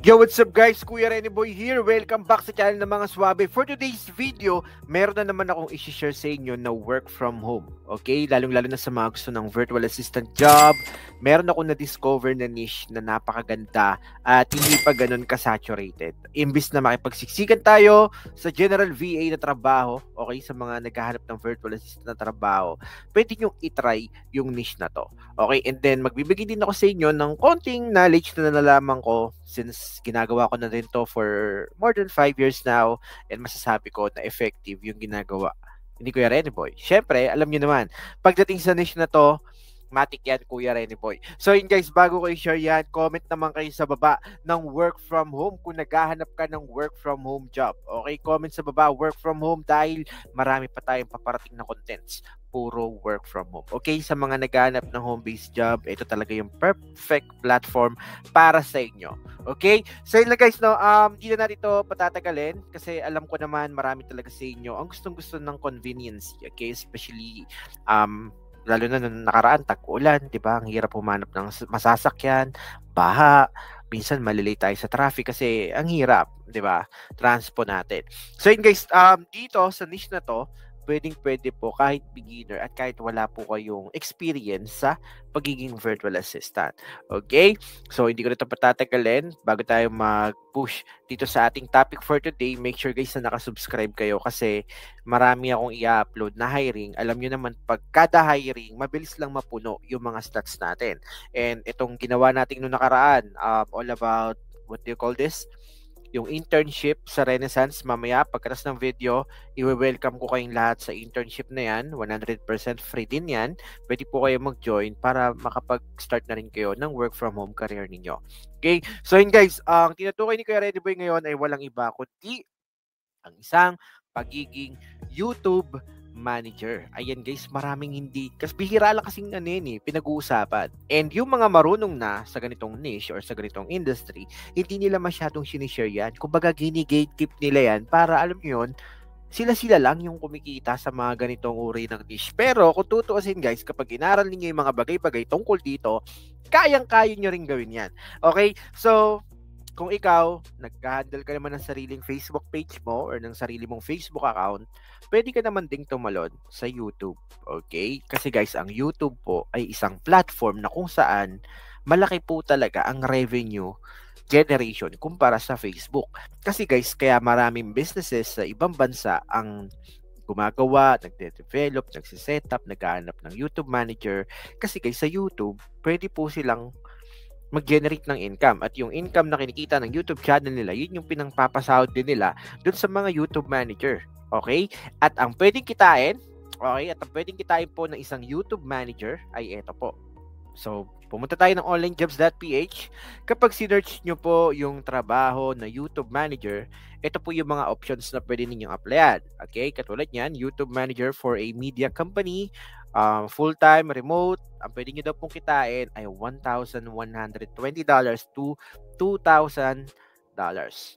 Yo, what's up guys? Kuya Rene Boy here. Welcome back sa channel ng mga swabe. For today's video, meron na naman akong i-share sa inyo na work from home. Okay? Lalong-lalo na sa mga gusto ng virtual assistant job. Meron akong na-discover na niche na napakaganda at hindi pa ganun ka-saturated. Imbis na makipagsiksikan tayo sa general VA na trabaho, okay, sa mga naghahanap ng virtual assistant na trabaho, pwede nyo itry yung niche na to. Okay? And then, magbibigay din ako sa inyo ng konting knowledge na nalalaman ko since ginagawa ko na rin to for more than 5 years now and masasabi ko na effective yung ginagawa. Hindi Kuya Rene Boy. Syempre, alam niyo naman, pagdating sa niche na to, matik yan Kuya Rene Boy. So yun guys, bago ko i-share yan, comment naman kayo sa baba ng work from home kung naghahanap ka ng work from home job. Okay, comment sa baba work from home dahil marami pa tayong paparating na contents. Puro work from home. Okay, sa mga naghahanap ng home-based job, ito talaga yung perfect platform para sa inyo. Okay? So yun lang guys, no, hindi na natin ito patatagalin kasi alam ko naman marami talaga sa inyo ang gustong-gusto ng convenience. Okay? Especially, lalo na nung nakaraan, tag-ulan, di ba? Ang hirap humanap ng masasakyan, baha, minsan malilate tayo sa traffic kasi ang hirap, di ba? Transpo natin. So yun guys, dito sa niche na to, pwede po kahit beginner at kahit wala po kayong experience sa pagiging virtual assistant. Okay? So, hindi ko na ito patatagalin. Bago tayo mag-push dito sa ating topic for today, make sure guys na nakasubscribe kayo kasi marami akong i-upload na hiring. Alam nyo naman, pag kada hiring, mabilis lang mapuno yung mga stats natin. And itong ginawa natin noong nakaraan, all about, what do you call this? Yung internship sa Renaissance, mamaya pagkatapos ng video, i-welcome ko kayong lahat sa internship na yan. 100% free din yan. Pwede po kayo mag-join para makapag-start na rin kayo ng work from home career ninyo. Okay? So yun guys, ang tinutukoy ni Kuya Rene Boy ngayon ay walang iba kundi ang isang pagiging YouTube manager. Ayan guys, maraming hindi. Kasi bihira lang kasing pinag-uusapan. And yung mga marunong na sa ganitong niche or sa ganitong industry, hindi nila masyadong sinishare yan. Kumbaga gini-gatekeep nila yan para alam nyo yun, sila-sila lang yung kumikita sa mga ganitong uri ng niche. Pero kung tutuusin guys, kapag inaral niyo yung mga bagay-bagay tungkol dito, kayang-kaya nyo rin gawin yan. Okay? So, kung ikaw, nag-handle ka naman ng sariling Facebook page mo or ng sarili mong Facebook account, pwede ka naman ding tumalon sa YouTube. Okay? Kasi guys, ang YouTube po ay isang platform na kung saan malaki po talaga ang revenue generation kumpara sa Facebook. Kasi guys, kaya maraming businesses sa ibang bansa ang gumagawa, nagde-develop, nagsisetup, naghahanap ng YouTube manager. Kasi guys, sa YouTube, pwede po silang mag-generate ng income at yung income na kinikita ng YouTube channel nila, yun yung pinangpapasahod din nila dun sa mga YouTube manager. Okay? At ang pwedeng kitain, okay, at ang pwedeng kitain po ng isang YouTube manager ay ito po. So, pumunta tayo ng onlinejobs.ph. Kapag sinearch nyo po yung trabaho na YouTube manager, ito po yung mga options na pwede ninyong applyan. Okay? Katulad yan, YouTube manager for a media company, full-time, remote, ang pwede nyo daw pong kitain ay $1,120 to $2,000.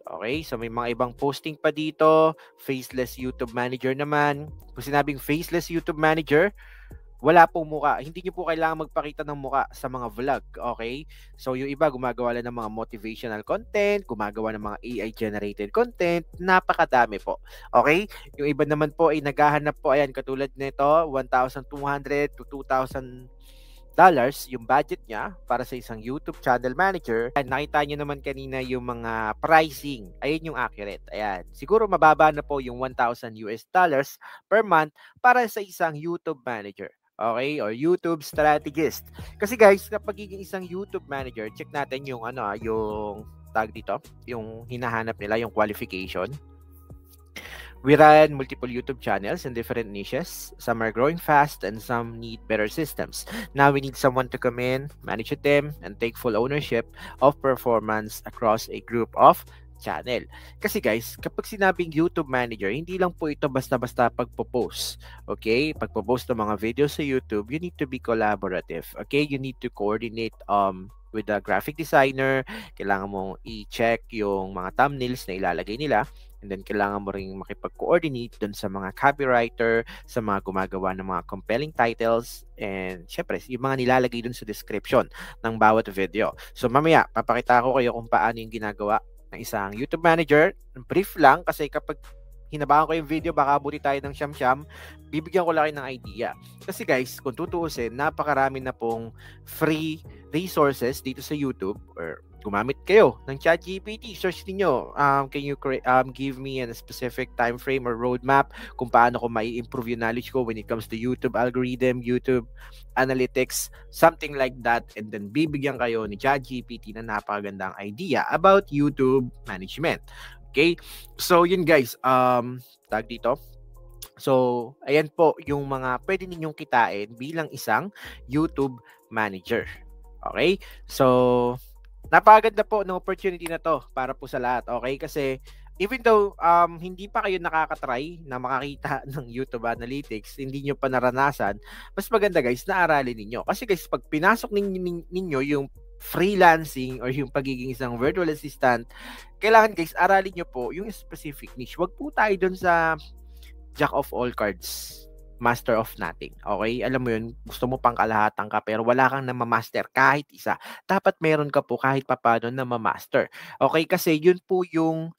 Okay? So may mga ibang posting pa dito. Faceless YouTube manager naman. Kung sinabing faceless YouTube manager, wala pong muka. Hindi nyo po kailangan magpakita ng muka sa mga vlog. Okay? So yung iba gumagawa lang ng mga motivational content, gumagawa ng mga AI-generated content. Napakadami po. Okay? Yung iba naman po ay naghahanap po, ayan, katulad nito, $1,200 to $2,000 yung budget niya para sa isang YouTube channel manager. Ayan, nakita nyo naman kanina yung mga pricing. Ayun yung accurate. Ayan. Siguro mababa na po yung $1,000 per month para sa isang YouTube manager. Okay? Or YouTube strategist. Kasi guys, kapag isang YouTube manager, check natin yung yung tag dito, yung hinahanap nila, yung qualification. We run multiple YouTube channels in different niches. Some are growing fast and some need better systems. Now we need someone to come in, manage them, and take full ownership of performance across a group of channel. Kasi guys, kapag sinabing YouTube manager, hindi lang po ito basta-basta pagpo-post. Okay? Pagpo-post ng mga videos sa YouTube, you need to be collaborative. Okay? You need to coordinate with the graphic designer, kailangan mong i-check yung mga thumbnails na ilalagay nila, and then kailangan mo ring makipag-coordinate dun sa mga copywriter, sa mga gumagawa ng mga compelling titles, and syempre, yung mga nilalagay dun sa description ng bawat video. So mamaya, papakita ko kayo kung paano yung ginagawa ng isang YouTube manager. Brief lang kasi kapag hinabakan ko yung video, baka abuti tayo ng siyam-siyam, bibigyan ko lang kayo ng idea. Kasi guys, kung tutuusin, napakarami na pong free resources dito sa YouTube, or gumamit kayo ng ChatGPT, search niyo, can you give me a specific time frame or roadmap kung paano ko mai-improve yung knowledge ko when it comes to YouTube algorithm, YouTube analytics, something like that, and then bibigyan kayo ni ChatGPT na napakagandang idea about YouTube management. Okay? So, yun guys, tag dito. So, ayan po yung mga pwede ninyong kitain bilang isang YouTube manager. Okay? So, napakaganda po ng opportunity na to para po sa lahat. Okay? Kasi, even though hindi pa kayo nakakatry na makakita ng YouTube Analytics, hindi nyo pa naranasan, mas maganda guys na aralin ninyo. Kasi guys, pag pinasok ninyo yung freelancing or yung pagiging isang virtual assistant, kailangan guys, aralin nyo po yung specific niche. Wag po tayo dun sa jack of all cards, master of nothing. Okay? Alam mo yun, gusto mo pang kalahatan ka pero wala kang na-master kahit isa. Dapat meron ka po kahit papano na ma-master. Okay? Kasi yun po yung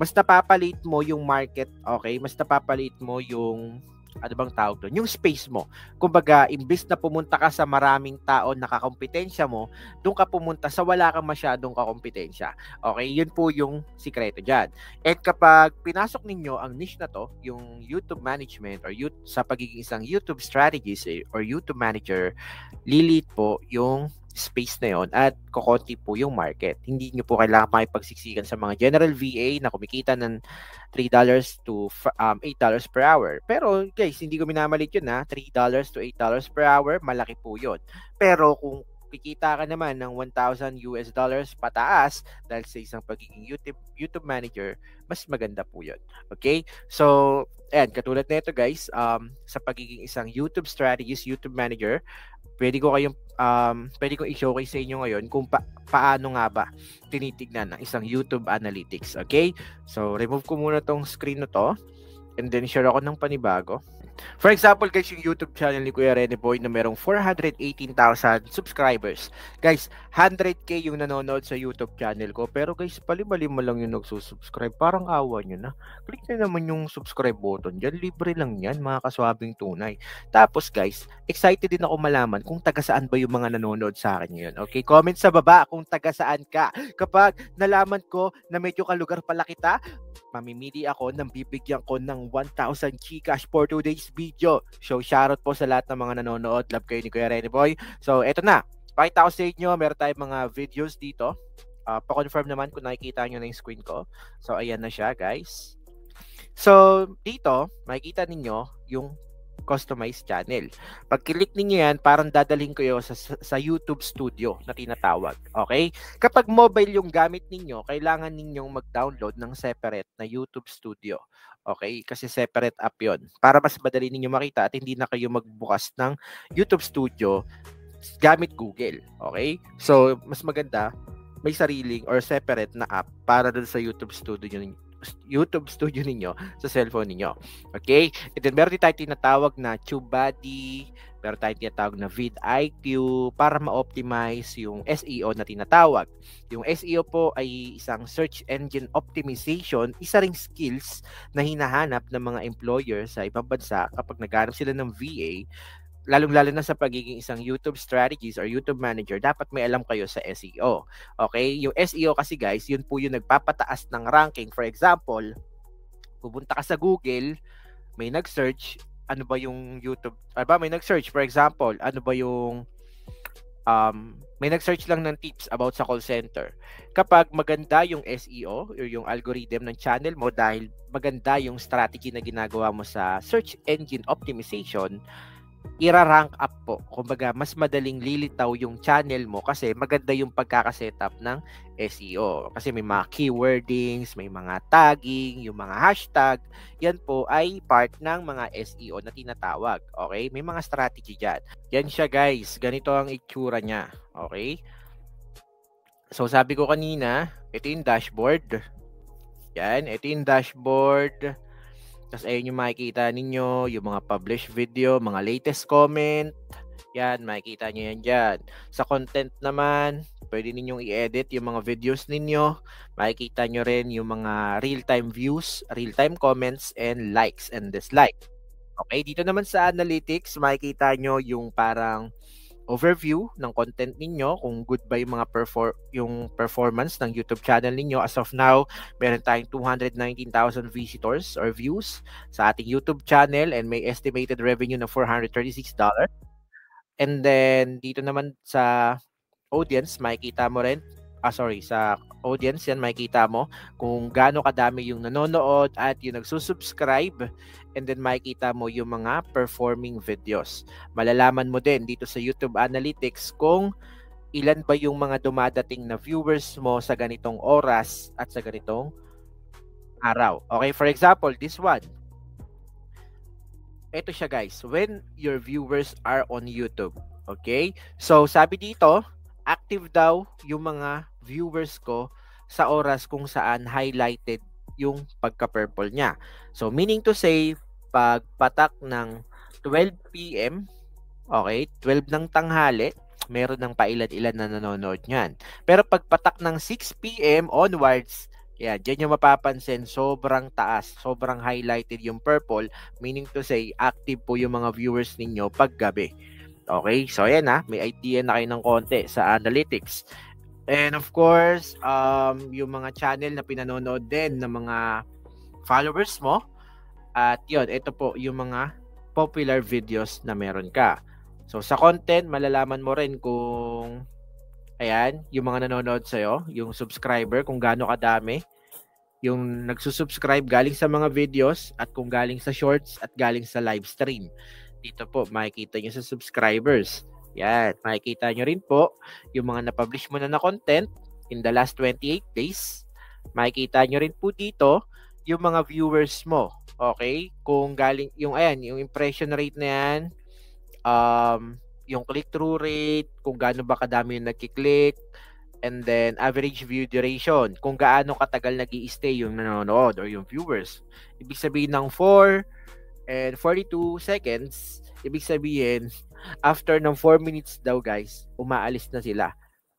mas napapalit mo yung market, okay? Mas napapalit mo yung ano bang tawag doon? Yung space mo. Kumbaga, imbis na pumunta ka sa maraming tao na kakompetensya mo, doon ka pumunta sa wala kang masyadong kakompetensya. Okay? Yun po yung sikreto dyan. And kapag pinasok ninyo ang niche na to, yung YouTube management or sa pagiging isang YouTube strategist or YouTube manager, lilit po yung space na yon at kokonti po yung market. Hindi nyo po kailangan makipagsiksikan sa mga general VA na kumikita ng $3 to $8 per hour. Pero guys, hindi ko minamalit yun ha. $3 to $8 per hour, malaki po yun. Pero kung kikita ka naman ng $1,000 pataas dahil sa isang pagiging YouTube manager, mas maganda po yun. Okay? So, ayan, katulad nito guys, sa pagiging isang YouTube strategist, YouTube manager, pwede kong i-showcase sa inyo ngayon kung paano nga ba tinitignan ng isang YouTube Analytics. Okay? So, remove ko muna tong screen na to and then share ako ng panibago. For example, guys, yung YouTube channel ni Kuya Rene Boy na merong 418,000 subscribers. Guys, 100k yung nanonood sa YouTube channel ko. Pero guys, pali-mo lang yung nagsusubscribe. Parang awa nyo na. Click na naman yung subscribe button dyan. Libre lang yan, mga kaswabing tunay. Tapos guys, excited din ako malaman kung taga saan ba yung mga nanonood sa akin ngayon. Okay, comment sa baba kung taga saan ka. Kapag nalaman ko na medyo kalugar pala kita, mamimili ako ng bibigyan ko ng 1,000 Gcash for today's video. So, shoutout po sa lahat ng mga nanonood. Love kayo ni Kuya Rene Boy. So, eto na. Pakita ko sa inyo. Meron tayong mga videos dito. Pa-confirm naman kung nakikita nyo na yung screen ko. So, ayan na siya, guys. So, dito, makikita ninyo yung customized channel. Pag click niyo yan, parang dadalhin ko yun sa YouTube Studio na tinatawag. Okay? Kapag mobile yung gamit ninyo, kailangan ninyong mag-download ng separate na YouTube Studio. Okay? Kasi separate app yon para mas madali ninyo makita at hindi na kayo magbukas ng YouTube Studio gamit Google. Okay? So, mas maganda may sariling or separate na app para dun sa YouTube Studio ninyo sa cellphone ninyo. Okay? And then meron din tayo tinatawag na TubeBuddy, meron tayo tinatawag na vidIQ para ma-optimize yung SEO na tinatawag. Yung SEO po ay isang search engine optimization, isa ring skills na hinahanap ng mga employer sa ibang bansa kapag naghanap sila ng VA. Lalong-lalo na sa pagiging isang YouTube strategist or YouTube manager, dapat may alam kayo sa SEO. Okay? Yung SEO kasi guys, yun po yung nagpapataas ng ranking. For example, pupunta ka sa Google, may nag-search, ano ba yung YouTube, may nag-search, for example, ano ba yung, may nag-search lang ng tips about sa call center. Kapag maganda yung SEO or yung algorithm ng channel mo dahil maganda yung strategy na ginagawa mo sa search engine optimization, ira-rank up po. Kumbaga, mas madaling lilitaw yung channel mo kasi maganda yung pagkakasetup ng SEO. Kasi may mga keywordings, may mga tagging, yung mga hashtag, yan po ay part ng mga SEO na tinatawag. Okay? May mga strategy dyan. Yan siya guys. Ganito ang itsura niya. Okay? So sabi ko kanina, ito yung dashboard. Yan, ito yung dashboard. Tapos ayun yung makikita ninyo, yung mga published video, mga latest comment. Yan, makikita nyo yan dyan. Sa content naman, pwede ninyong i-edit yung mga videos ninyo. Makikita nyo rin yung mga real-time views, real-time comments, and likes and dislikes. Okay, dito naman sa analytics, makikita nyo yung parang overview ng content ninyo, kung good ba yung mga yung performance ng YouTube channel ninyo. As of now, meron tayong 219,000 visitors or views sa ating YouTube channel and may estimated revenue na $436. And then dito naman sa audience, makikita mo rin, sa audience yan, makikita mo kung gaano kadami yung nanonood at yung nagsusubscribe, and then makikita mo yung mga performing videos. Malalaman mo din dito sa YouTube Analytics kung ilan ba yung mga dumadating na viewers mo sa ganitong oras at sa ganitong araw. Okay, for example, this one. Ito siya guys, when your viewers are on YouTube. Okay? So, sabi dito, active daw yung mga viewers ko sa oras kung saan highlighted yung pagka-purple niya. So, meaning to say, pag patak ng 12 p.m., okay, 12 ng tanghali, meron ng pailan-ilan na nanonood niyan. Pero pag patak ng 6 p.m. onwards, yan, dyan yung mapapansin, sobrang taas, sobrang highlighted yung purple, meaning to say, active po yung mga viewers ninyo pag gabi. Okay, so ayan may idea na kayo ng konti sa analytics. And of course, yung mga channel na pinanonood din ng mga followers mo. At yun, ito po yung mga popular videos na meron ka. So sa content, malalaman mo rin kung ayan, yung mga nanonood sa'yo, yung subscriber, kung gaano kadami, yung nagsusubscribe galing sa mga videos at kung galing sa shorts at galing sa live stream. Dito po, makikita nyo sa subscribers. Yan, makikita nyo rin po yung mga na-publish mo na content in the last 28 days. Makikita nyo rin po dito yung mga viewers mo. Okay? Kung galing, yung ayan, yung impression rate na yan, yung click-through rate, kung gaano ba kadami yung nagkiklik, and then average view duration, kung gaano katagal nag-i-stay yung nanonood or yung viewers. Ibig sabihin ng 4 and 42 seconds, ibig sabihin, after ng 4 minutes daw guys, umaalis na sila.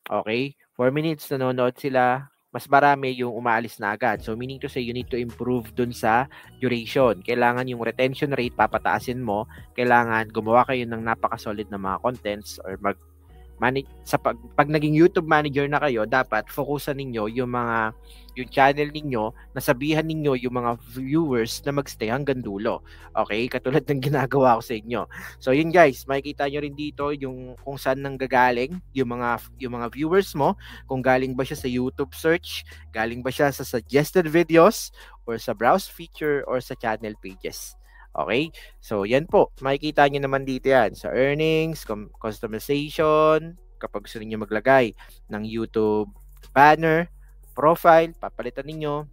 Okay? 4 minutes nanonood sila, mas marami yung umaalis na agad. So meaning to say, you need to improve dun sa duration. Kailangan yung retention rate papataasin mo. Kailangan gumawa kayo ng napaka-solid na mga contents or pag naging YouTube manager na kayo, dapat fokusan ninyo yung channel ninyo, nasabihan ninyo yung mga viewers na magstay hanggang dulo. Okay? Katulad ng ginagawa ko sa inyo. So yun guys, makikita nyo rin dito yung kung saan nanggagaling yung mga viewers mo, kung galing ba siya sa YouTube search, galing ba siya sa suggested videos, or sa browse feature, or sa channel pages. Okay? So, yan po. Makikita nyo naman dito yan. Sa earnings, customization, kapag gusto niyo maglagay ng YouTube banner, profile, papalitan ninyo.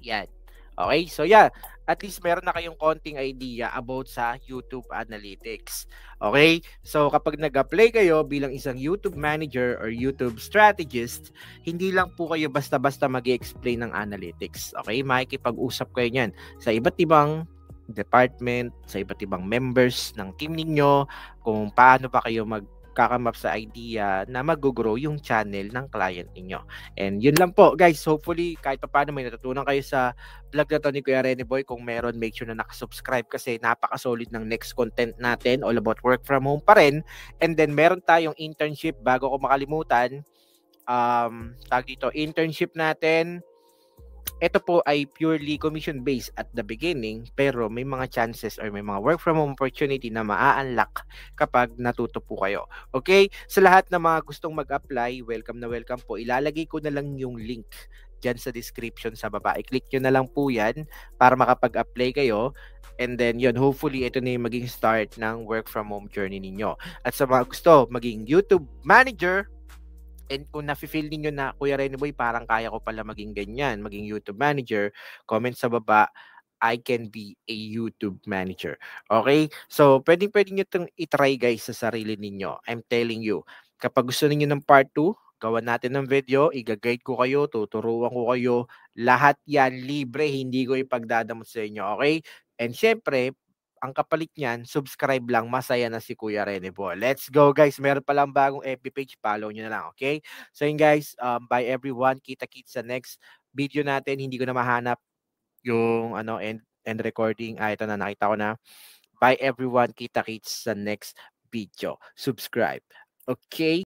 Yan. Okay? So, yeah. At least meron na kayong konting idea about sa YouTube Analytics. Okay? So, kapag nag-apply kayo bilang isang YouTube manager or YouTube strategist, hindi lang po kayo basta-basta mag-explain ng analytics. Okay? Makikipag-usap kayo niyan sa iba't ibang department, sa iba't ibang members ng team ninyo, kung paano ba kayo magkakamap sa idea na mag-grow yung channel ng client ninyo. And yun lang po guys, hopefully kahit pa paano may natutunan kayo sa vlog na to ni Kuya Rene Boy. Kung meron, make sure na nakasubscribe kasi napaka-solid ng next content natin, all about work from home pa rin. And then meron tayong internship, bago ko makalimutan, tag dito, internship natin. Ito po ay purely commission-based at the beginning, pero may mga chances or may mga work from home opportunity na maa-unlock kapag natuto po kayo. Okay? Sa lahat ng mga gustong mag-apply, welcome na welcome po. Ilalagay ko na lang yung link dyan sa description sa baba. I-click nyo na lang po yan para makapag-apply kayo. And then yun, hopefully ito na yung maging start ng work from home journey ninyo. At sa mga gusto maging YouTube manager, and kung nafe-feel niyo na, Kuya Rene Boy, parang kaya ko pala maging ganyan, maging YouTube manager, comment sa baba, I can be a YouTube manager. Okay? So, pwedeng-pwede nyo itong itry guys sa sarili ninyo. I'm telling you, kapag gusto niyo ng part 2, gawan natin ng video, i-guide ko kayo, tuturuan ko kayo. Lahat yan libre, hindi ko ipagdadamot sa inyo, okay? And syempre, ang kapalit niyan, subscribe lang, masaya na si Kuya Rene po. Let's go guys, meron palang bagong FB page, follow nyo na lang, okay? So yun guys, bye everyone, kita-kits sa next video natin. Hindi ko na mahanap yung end recording. Ito na, nakita ko na. Bye everyone, kita-kits sa next video. Subscribe. Okay?